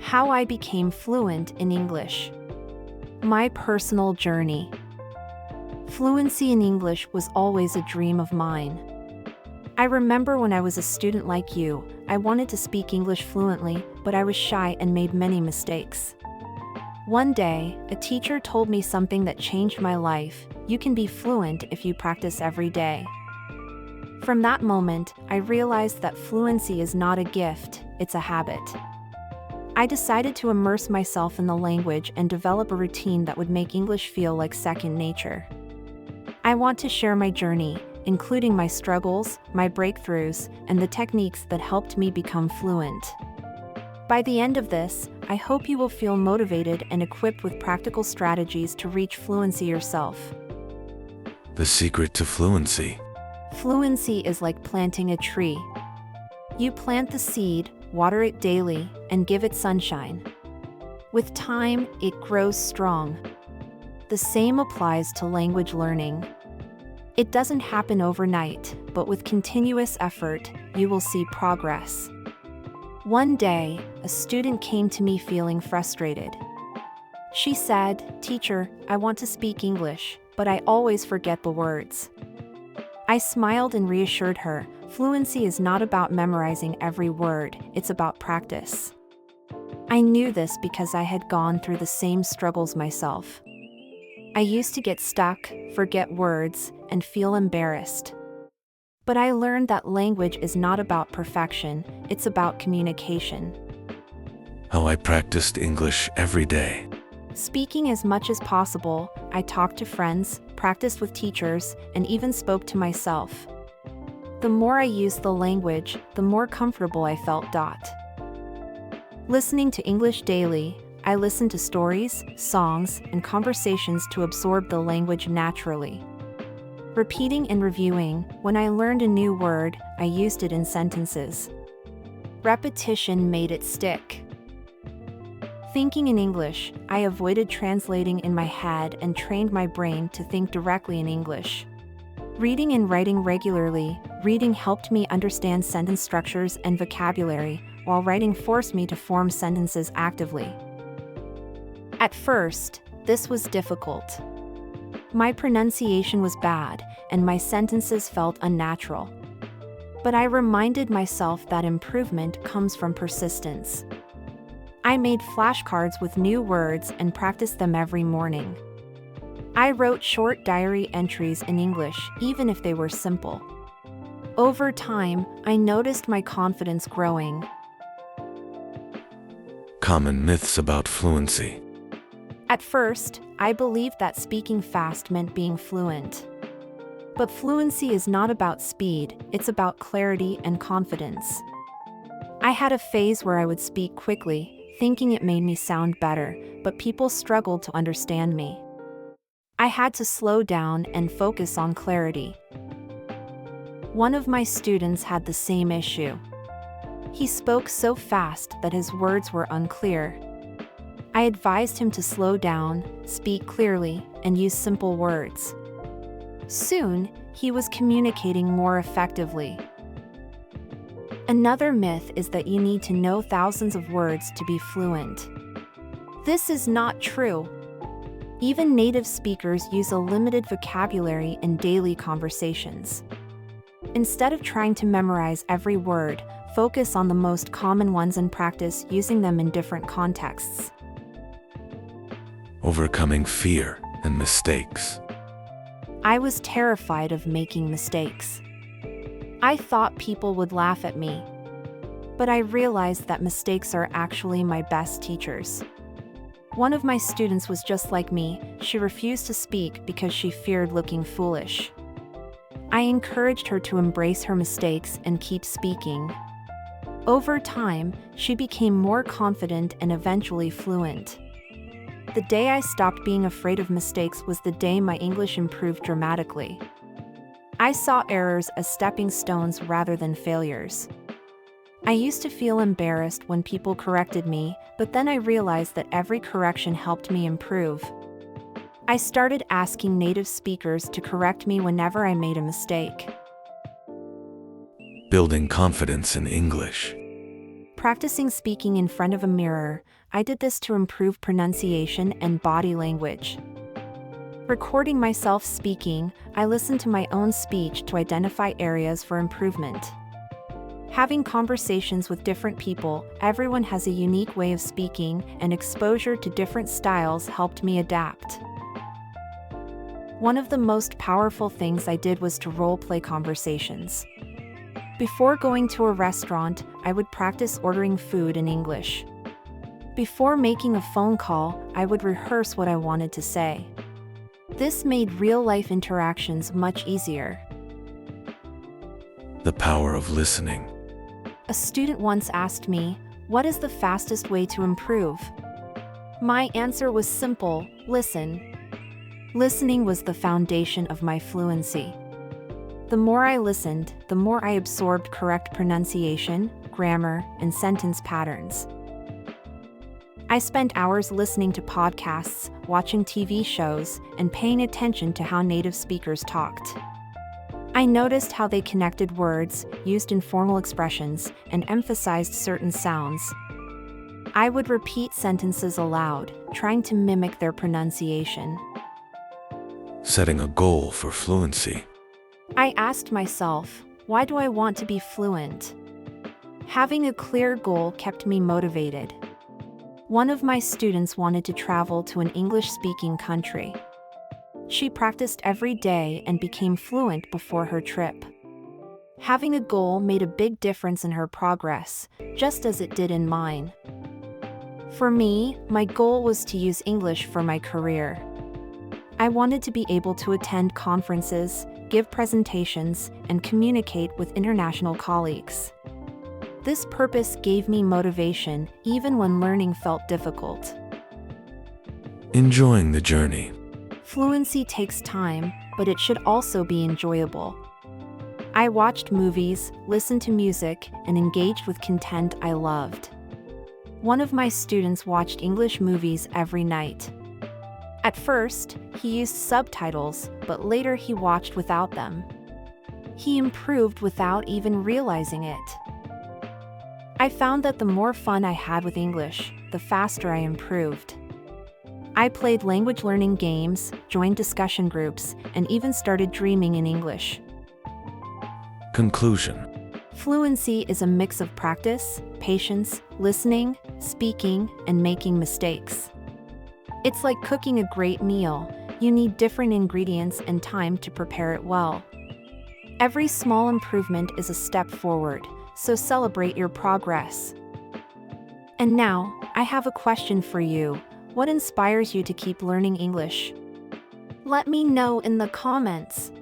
How I became fluent in English. My personal journey. Fluency in English was always a dream of mine. I remember when I was a student like you, I wanted to speak English fluently, but I was shy and made many mistakes. One day, a teacher told me something that changed my life: you can be fluent if you practice every day. From that moment, I realized that fluency is not a gift, it's a habit. I decided to immerse myself in the language and develop a routine that would make English feel like second nature. I want to share my journey, including my struggles, my breakthroughs, and the techniques that helped me become fluent. By the end of this, I hope you will feel motivated and equipped with practical strategies to reach fluency yourself. The secret to fluency. Fluency is like planting a tree. You plant the seed, water it daily, and give it sunshine. With time, it grows strong. The same applies to language learning. It doesn't happen overnight, but with continuous effort, you will see progress. One day, a student came to me feeling frustrated. She said, "Teacher, I want to speak English, but I always forget the words." I smiled and reassured her, fluency is not about memorizing every word, it's about practice. I knew this because I had gone through the same struggles myself. I used to get stuck, forget words, and feel embarrassed. But I learned that language is not about perfection, it's about communication. How I practiced English every day. Speaking as much as possible, I talked to friends, practiced with teachers, and even spoke to myself. The more I used the language, the more comfortable I felt. Listening to English daily, I listened to stories, songs, and conversations to absorb the language naturally. Repeating and reviewing, when I learned a new word, I used it in sentences. Repetition made it stick. Thinking in English, I avoided translating in my head and trained my brain to think directly in English. Reading and writing regularly, reading helped me understand sentence structures and vocabulary, while writing forced me to form sentences actively. At first, this was difficult. My pronunciation was bad, and my sentences felt unnatural. But I reminded myself that improvement comes from persistence. I made flashcards with new words and practiced them every morning. I wrote short diary entries in English, even if they were simple. Over time, I noticed my confidence growing. Common myths about fluency. At first, I believed that speaking fast meant being fluent. But fluency is not about speed, it's about clarity and confidence. I had a phase where I would speak quickly, thinking it made me sound better, but people struggled to understand me. I had to slow down and focus on clarity. One of my students had the same issue. He spoke so fast that his words were unclear. I advised him to slow down, speak clearly, and use simple words. Soon, he was communicating more effectively. Another myth is that you need to know thousands of words to be fluent. This is not true. Even native speakers use a limited vocabulary in daily conversations. Instead of trying to memorize every word, focus on the most common ones and practice using them in different contexts. Overcoming fear and mistakes. I was terrified of making mistakes. I thought people would laugh at me. But I realized that mistakes are actually my best teachers. One of my students was just like me, she refused to speak because she feared looking foolish. I encouraged her to embrace her mistakes and keep speaking. Over time, she became more confident and eventually fluent. The day I stopped being afraid of mistakes was the day my English improved dramatically. I saw errors as stepping stones rather than failures. I used to feel embarrassed when people corrected me, but then I realized that every correction helped me improve. I started asking native speakers to correct me whenever I made a mistake. Building confidence in English. Practicing speaking in front of a mirror, I did this to improve pronunciation and body language. Recording myself speaking, I listened to my own speech to identify areas for improvement. Having conversations with different people, everyone has a unique way of speaking, and exposure to different styles helped me adapt. One of the most powerful things I did was to role-play conversations. Before going to a restaurant, I would practice ordering food in English. Before making a phone call, I would rehearse what I wanted to say. This made real-life interactions much easier. The power of listening. A student once asked me, "What is the fastest way to improve?" My answer was simple: listen. Listening was the foundation of my fluency. The more I listened, the more I absorbed correct pronunciation, grammar, and sentence patterns. I spent hours listening to podcasts, watching TV shows, and paying attention to how native speakers talked. I noticed how they connected words, used informal expressions, and emphasized certain sounds. I would repeat sentences aloud, trying to mimic their pronunciation. Setting a goal for fluency. I asked myself, why do I want to be fluent? Having a clear goal kept me motivated. One of my students wanted to travel to an English-speaking country. She practiced every day and became fluent before her trip. Having a goal made a big difference in her progress, just as it did in mine. For me, my goal was to use English for my career. I wanted to be able to attend conferences, give presentations, and communicate with international colleagues. This purpose gave me motivation even when learning felt difficult. Enjoying the journey. Fluency takes time, but it should also be enjoyable. I watched movies, listened to music, and engaged with content I loved. One of my students watched English movies every night. At first, he used subtitles, but later he watched without them. He improved without even realizing it. I found that the more fun I had with English, the faster I improved. I played language learning games, joined discussion groups, and even started dreaming in English. Conclusion. Fluency is a mix of practice, patience, listening, speaking, and making mistakes. It's like cooking a great meal. You need different ingredients and time to prepare it well. Every small improvement is a step forward, so celebrate your progress. And now, I have a question for you. What inspires you to keep learning English? Let me know in the comments.